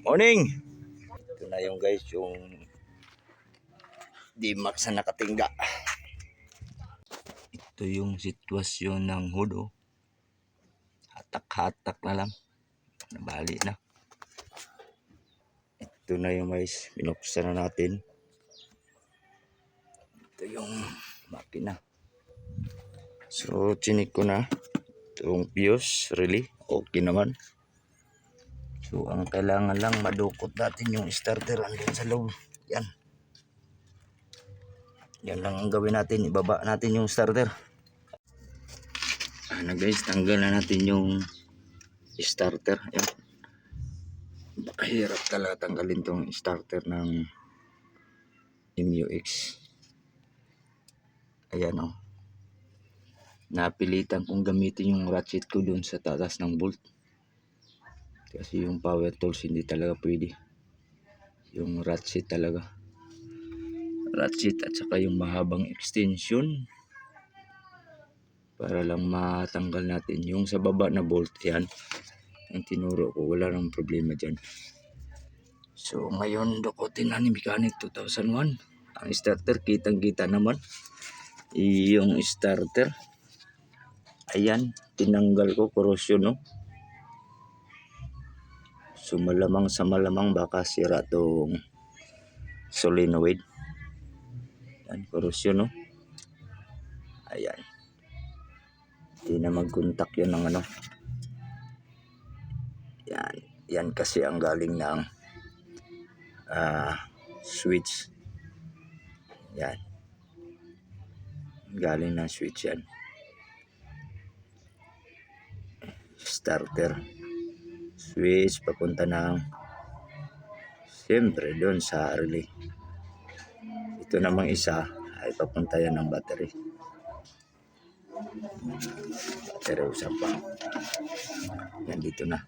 Morning! Ito na yung guys, yung D-Max na nakatingga. Ito yung sitwasyon ng hudo. Hatak-hatak na lang. Nabali na. Ito na yung guys, binuksan na natin. Ito yung makina. So, chinik ko na. Itong fuse, really, okay naman. So, ang kailangan lang madukot natin yung starter andun sa loob. Yan. Yan lang ang gawin natin. Ibaba natin yung starter. Ano guys, tanggal na natin yung starter. Yan. Bakahirap talaga tanggalin tong starter ng MUX. Ayan o. Napilitan kong gamitin yung ratchet ko dun sa taas ng bolt. Kasi yung power tools hindi talaga pwede. Yung ratchet talaga. Ratchet at saka yung mahabang extension. Para lang matanggal natin. Yung sa baba na bolt yan. Yung tinuro ko. Wala nang problema dyan. So ngayon dukutin na ni Mechanic 2001. Ang starter kitang kita naman. Yung starter. Ayan. Tinanggal ko. Corrosion no. So malamang sa malamang baka sira tong solenoid. Yan, corrosion no. Ayan. Hindi na mag-contact yun ng ano. Yan. Yan kasi ang galing ng switch. Yan. Galing ng switch yan. Starter. Switch papunta ng siyempre doon sa relay. Ito namang isa ay papunta yan ng battery. Battery usapang. Yan dito na.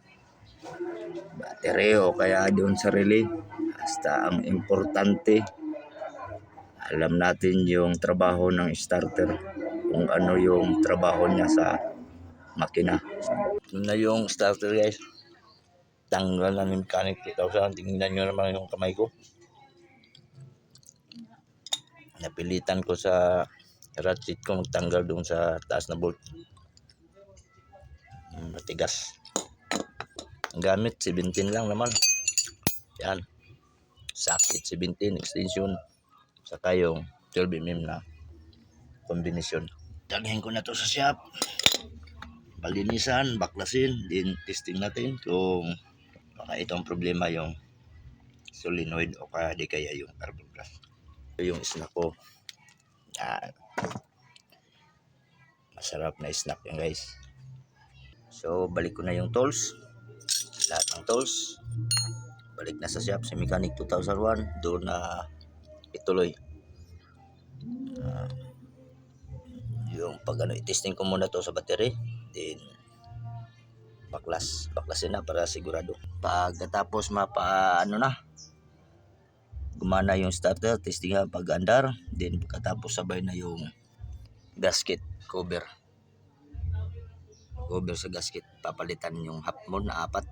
Battery o kaya doon sa relay. Basta ang importante alam natin yung trabaho ng starter. Kung ano yung trabaho niya sa makina. Ito na yung starter guys. Tanggal na ni Mechanic 2000. Tingnan nyo naman yung kamay ko. Napilitan ko sa ratchet ko magtanggal doon sa taas na bolt. Matigas. Ang gamit 17 lang naman. Yan. Socket 17 extension. Saka yung 12mm na kombinasyon. Dalhin ko na to sa shop. Palinisan, baklasin, din testing natin kung baka itong problema yung solenoid o kaya yung carbon brush. Ito yung snack ko. Yan. Masarap na snack yan guys. So balik ko na yung tools. Lahat ng tools. Balik na sa shop si Mechanic 2001. Doon na ituloy. Yung pag ano, i-testing ko muna to sa battery. Then baklasin na para sigurado. Pagkatapos gumana yung starter, testing nga pag-andar, then pagkatapos sabay na yung gasket cover sa gasket, papalitan yung half moon na 4.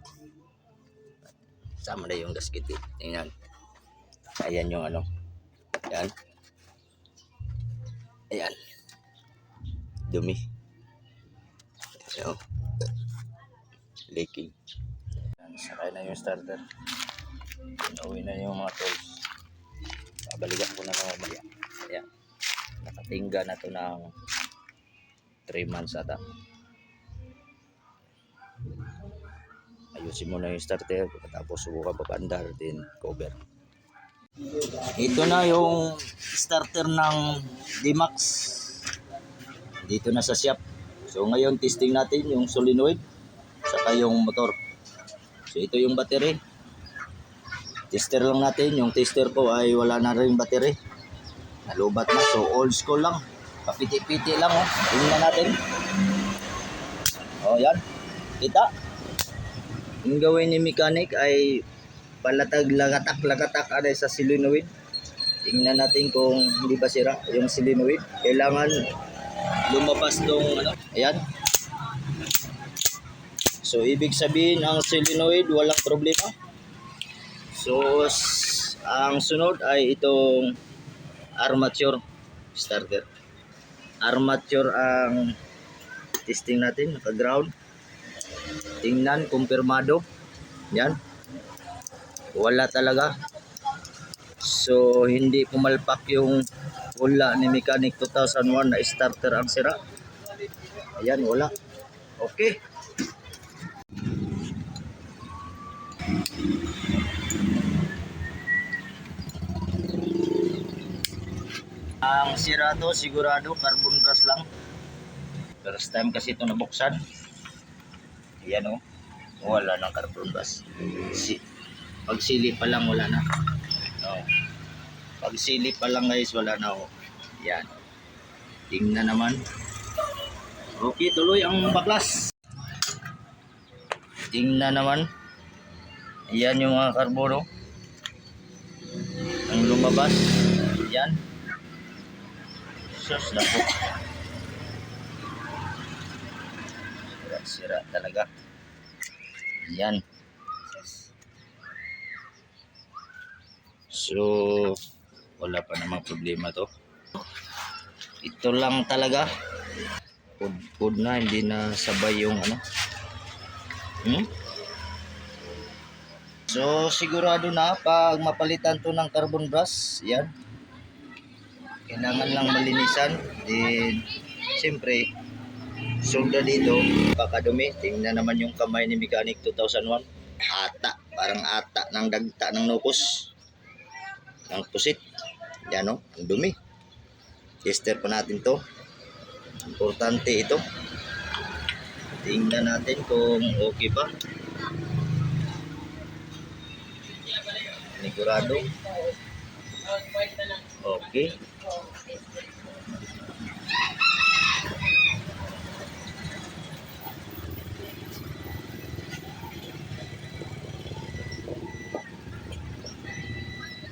Sama na yung gasket tingnan. Ayan yung ano, ayan dumi. So leaking. Sakay na yung starter. Uwi na yung mga tools. Babalikan ko na mamaya. Ayan. Nakatingga na to ng 3 months ata. Ayusin mo na yung starter. Tapos subukan papandar. Then cover. Ito na yung starter ng D-Max. Dito na sa shop. So ngayon testing natin yung solenoid. Saka yung motor. So ito yung battery. Tester lang natin. Yung tester ko ay wala na rin battery. Nalubat na. So old school lang. Papiti-piti lang. Tingnan natin. O yan. Kita. Yung gawin ni Mechanic ay palatag lagatak ada sa solenoid. Tingnan natin kung hindi ba sira yung solenoid. Kailangan lumabas tong ano. Ayan. So ibig sabihin ang solenoid walang problema. So, ang sunod ay itong armature starter. Armature ang testing natin, naka-ground. Tingnan, kumpirmado. Yan. Wala talaga. So, hindi pumalpak yung wala ni Mechanic 2001 na starter ang sira. Ayan, wala. Okay. Ang sira to, sigurado, carbon brush lang. First time kasi ito nabuksan. Ayan o. Wala ng carbon brush. Pagsili pa lang, wala na. No. Pagsili pa lang guys, wala na o. Ayan. Tingnan naman. Okay, tuloy ang baklas. Tingnan naman. Ayan yung mga karbono. Ang lumabas. Ayan. Sus, naku. Sira talaga. Ayan. So, wala pa namang problema to. Ito lang talaga. Pud na, hindi na sabay yung ano. So, sigurado na pag mapalitan to ng carbon brush, yan. Kailangan lang malinisan. Then, siyempre, solda dito, pakadumi. Tingnan naman yung kamay ni Mechanic 2001. Ata, parang ata ng dagta ng nukos. Ng pusit. Yan o, ang dumi. Tester pa natin to. Importante ito. Tingnan natin kung okay pa. Sigurado. Okay.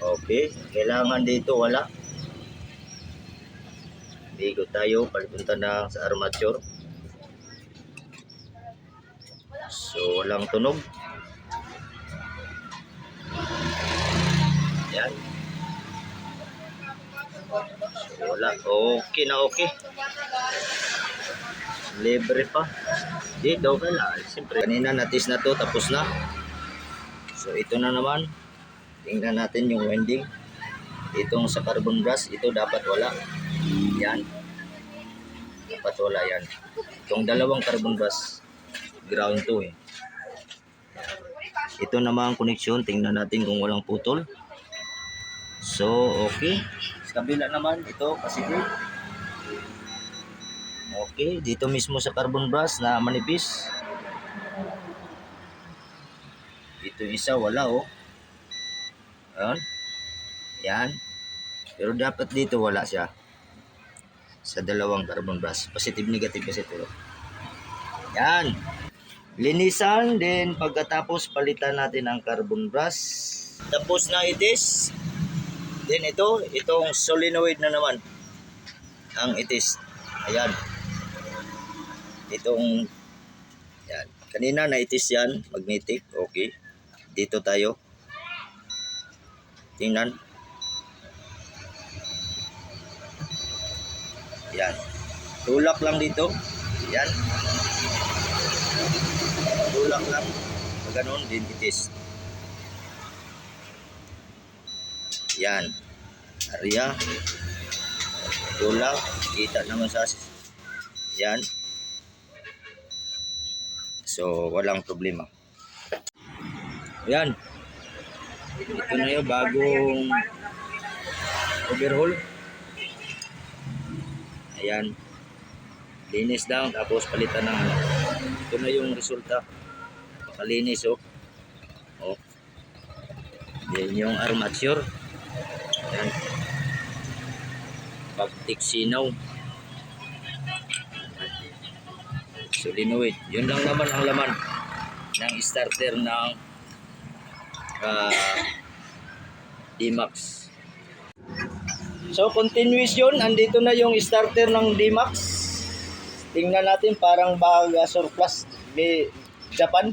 Okay, kailangan dito wala. Bigo tayo, palipunta na sa armature. So, walang tunog. Yan. So, wala. Okay na okay. Libre pa. Dito, wala. Siyempre, kanina natis na to, tapos na. So, ito na naman. Tingnan natin yung winding. Itong sa carbon brush, ito dapat wala. Yan. Dapat wala yan. Itong dalawang carbon brush, ground to eh. Ito naman ang connection. Tingnan natin kung walang putol. So, okay. Sa kabila naman, ito positive. Okay. Dito mismo sa carbon brush na manipis. Ito isa, wala oh. Ayan. Yan. Pero dapat dito wala siya. Sa dalawang carbon brush. Positive, negative kasi ito. Yan. Linisan. Then pagkatapos palitan natin ang carbon brush. Tapos na itis. Then itong solenoid na naman. Ang itis. Ayan. Itong yan. Kanina na itis yan. Magnetic. Okay. Dito tayo. Tingnan. Yan. Tulak lang dito. Yan. Tulak lang. Ganun din itis. Yan. Area. Tulak. Kita naman sa yan. So, walang problema. Yan. Ito na yung bagong overhaul. Ayan. Linis lang tapos palitan ng ano. Ito na yung resulta. Pakalinis oh. Oh. Yan yung armature. Ayan. Pagtik sinaw. Solenoid. Yun lang naman ang laman ng starter ng D-Max. So continuous yun, andito na yung starter ng D-Max. Tingnan natin, parang baga surplus Japan.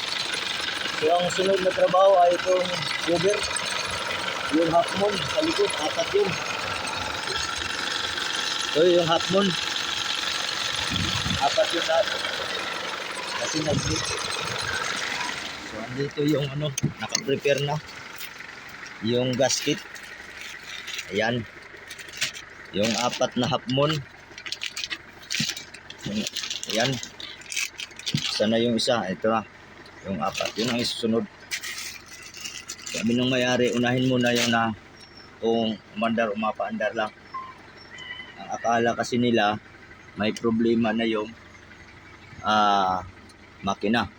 So ang sunod na trabaho ay itong cover. Yung half moon sa likod, apat yun. So yung half moon, apat yun lahat. Kasi nag-slip. So andito yung ano, naka-prepare na. Yung gasket. Ayan. Yung apat na half moon. Ayan. Sana yung isa, ito na. Yung apat, yun ang isusunod. Sabi nung may-ari, unahin muna yung na kung umandar o mapaandar lang. Ang akala kasi nila may problema na yung makina.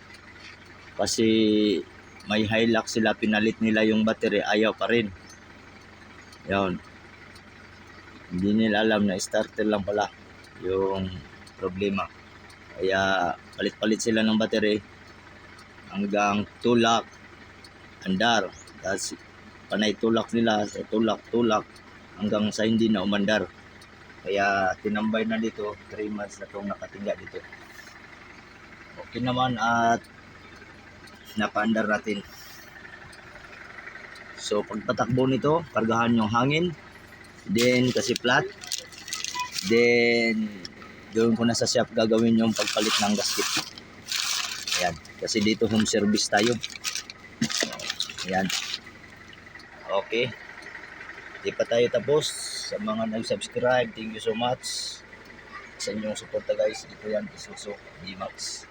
Kasi may Hilux sila, pinalit nila yung battery, ayaw pa rin. Yun. Hindi nila alam na starter lang pala yung problema. Kaya palit-palit sila ng battery hanggang tulak, andar. Tapos panay tulak nila, tulak hanggang sa hindi na umandar. Kaya tinambay na dito, 3 months na itong nakatingga dito. Okay naman at napaandar natin. So pagpatakbo nito, kargahan yung hangin, then kasi flat, then doon ko na sa shop gagawin yung pagpalit ng gasket. Ayan, kasi dito home service tayo. Ayan. Okay. Di pa tayo tapos. Sa mga nag-subscribe, thank you so much sa inyong suporta guys. Ito yan, Isuzu D-Max.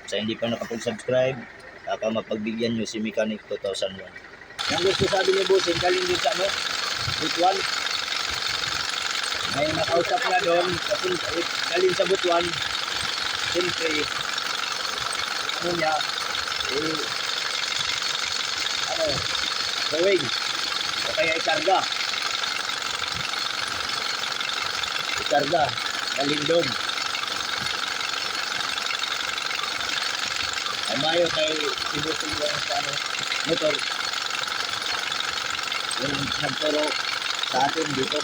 Sa hindi pa nakapag-subscribe, baka mapagbigyan nyo si Mechanic 2001. Yung gusto sabi ni Bossing, galing din sa ano, Butuan. May nakausap na doon, galing sa Butuan. Siyempre, ano niya, gawing o kaya ikarga galing doon ay mayo kay ibutin lang sa ano, motor yung nagturo sa atin dito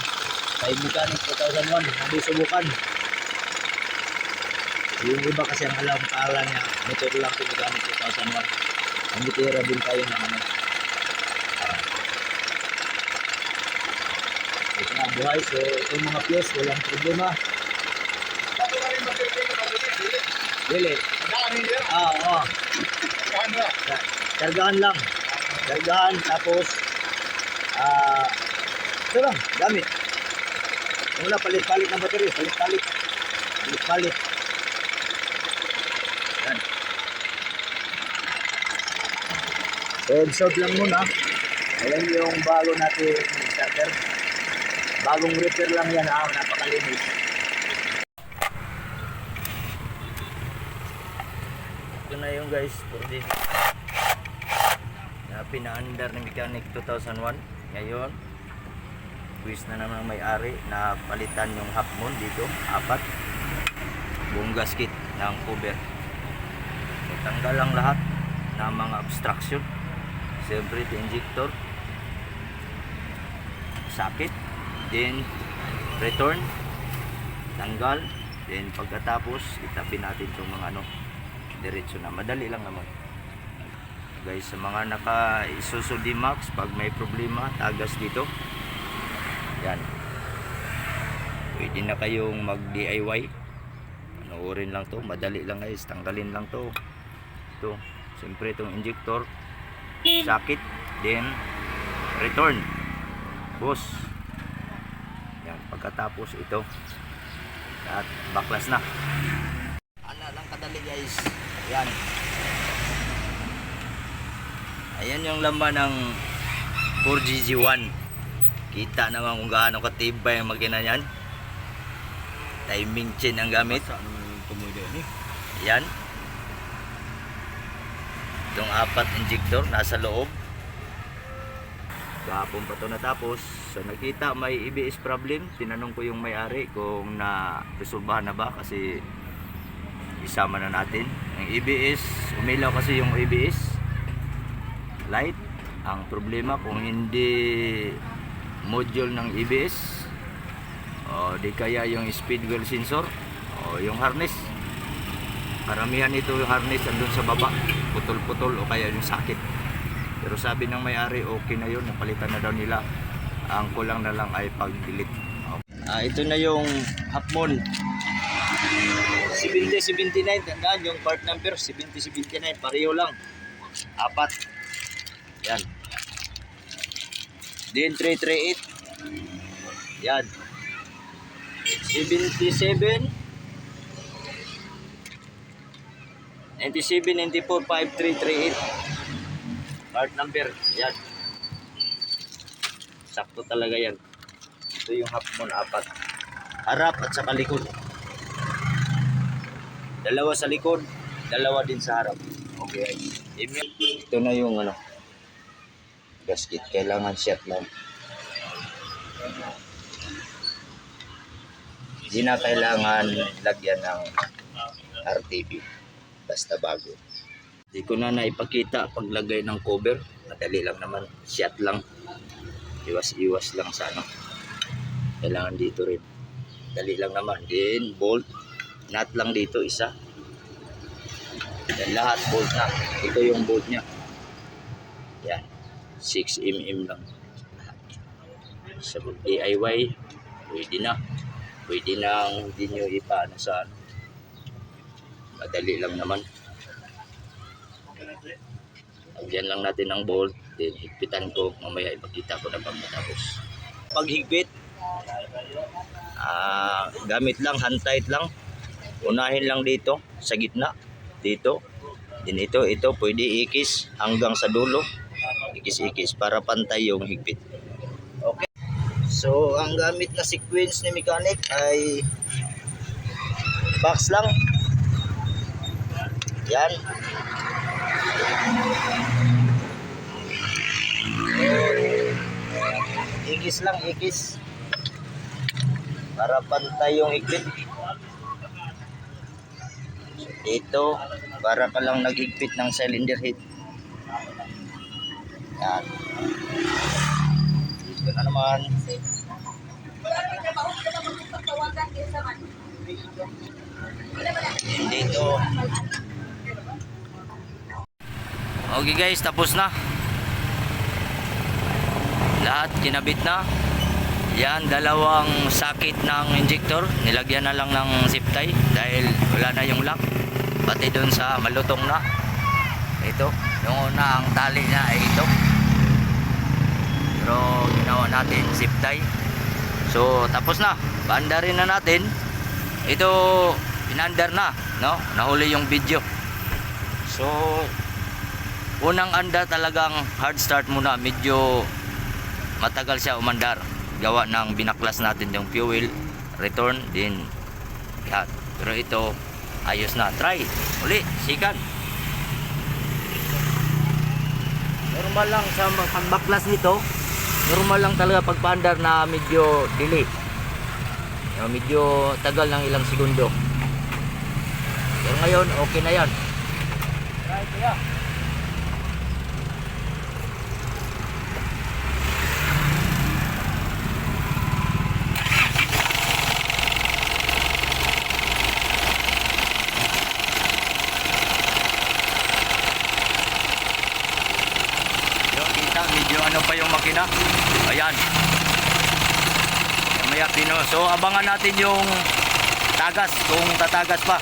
kay Mechanic 2001 hindi subukan yung iba kasi ang alam pangalan niya motor lang si Mechanic 2001 ang bitira din tayo ng ano ito na buhay. So itong mga fuse walang problema. Dili. Oo. Kargahan lang. Kargahan tapos ito lang, gamit. Mula palit-palit ng battery, palit-palit. Yan. So observe lang muna. Ayan yung bago natin starter. Bagong repair lang yan, napakalinis. Ito na yung guys, for this pinaandar ng Mechanic 2001. Ngayon quiz na naman ang may-ari na palitan yung half moon dito, apat buong gasket ng cover. So, tanggal lang lahat ng mga obstruction, siyempre injector, socket, then return, tanggal, then pagkatapos itabi natin itong mga ano, diretso na, madali lang naman guys. Sa mga naka Isuzu D-Max, pag may problema tagas dito, yan, pwede na kayong mag DIY, panoorin lang to, madali lang guys, tanggalin lang to. Ito, siyempre itong injector, socket, then return, boss. Pagkatapos ito at baklas na. Ano lang kadali guys. Ayan. Ayan yung laman ng 4GG1. Kita naman kung gaano katibay ang makina yan. Timing chain ang gamit. Ayan. Itong apat injector nasa loob. Kahapon pa ito natapos. So nakita may EBS problem. Tinanong ko yung may-ari kung na-resolbahan na ba, kasi isama na natin ang EBS. Umilaw kasi yung EBS light. Ang problema kung hindi module ng EBS o di kaya yung speed wheel sensor o yung harness. Karamihan ito yung harness andun sa baba, putol-putol o kaya yung sakit. Pero sabi ng may-ari okay na yun, napalitan na daw nila. Ang kulang na lang ay pag-delete. Ito na yung half moon 7079, tandaan yung part number 7079, pareho lang, apat. Yan. Din 338. Yan. 77 97 94 5338. Part number. Yan. Sakto talaga yan. Ito yung half moon, apat. Harap at saka likod. Dalawa sa likod, dalawa din sa harap. Okay. Ito na yung gasket. Kailangan shot lang. Hindi na kailangan lagyan ng RTP. Basta bago. Hindi ko na naipakita paglagay ng cover. Madali lang naman. Shot lang. Iwas-iwas lang sa Kailangan dito rin. Dali lang naman. Then bolt. Nut lang dito, isa. Dan lahat bolt na. Ito yung bolt niya. Yan. 6mm lang. Sa DIY, pwede na. Pwede nang hindi nyo ipaano sa madali lang naman. Lagyan lang natin ng bolt. Then higpitan ko. Mamaya ipakita ko na pagkatapos. Paghigpit, gamit lang, hand tight lang. Unahin lang dito sa gitna, dito. Din ito pwede ikis hanggang sa dulo. Ikis-ikis para pantay yung higpit. Okay. So ang gamit na sequence ni mechanic ay box lang. Yan. Ikis lang, ikis. Para pantay yung higpit. Ito, para ka lang naghigpit ng cylinder head. Yan. Ito na naman. Dito. Okay guys, tapos na. Lahat kinabit na. Yan, dalawang sakit ng injector. Nilagyan na lang ng zip tie dahil wala na yung lock. Pati doon sa malutong na. Ito, yung una ang tali niya ay ito. Pero ginawa natin zip tie. So tapos na. Paandarin na natin. Ito pinandar na, no? Nahuli yung video. So unang andar talagang hard start muna. Medyo matagal siya umandar. Gawa ng binaklas natin yung fuel, return din. Yan. Pero ito ayos na. Try. Uli. Sikan. Normal lang sa pagbaklas nito. Normal lang talaga pagpaandar na medyo delay. Medyo tagal ng ilang segundo. Pero ngayon, okay na yan. Try ko yan. Medyo ano pa yung makina. Ayan. Mamaya pino. So abangan natin yung tagas, kung tatagas pa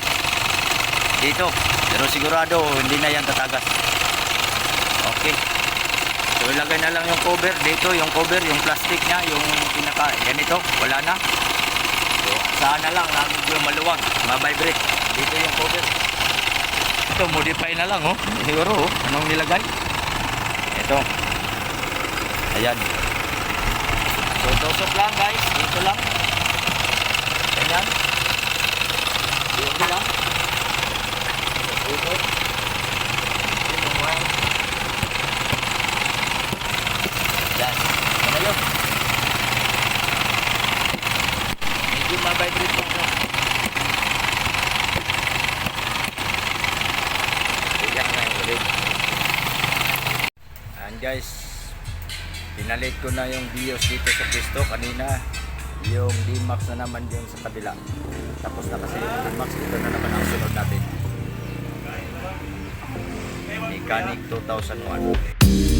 dito. Pero sigurado hindi na yan tatagas. Okay. So ilagay na lang yung cover dito, yung cover, yung plastic niya, yung pinaka ganito, wala na. So sana lang na medyo maluwag, ma-vibrate. Dito yung cover. Ito modify na lang Siguro anong nilagay? Ito. Ayan. So tusok lang guys, dito lang. Ganyan. Dito lang. Dito. Ayan. Ano yun? Medyo ma-vibrate po. Ayan na yung ulit. Ayan guys. Pinalit ko na yung BIOS dito sa pwesto kanina. Yung D-Max na naman yung sa kabila. Tapos na kasi yung D-Max, dito na naman ang sunod natin. Mechanic 2001.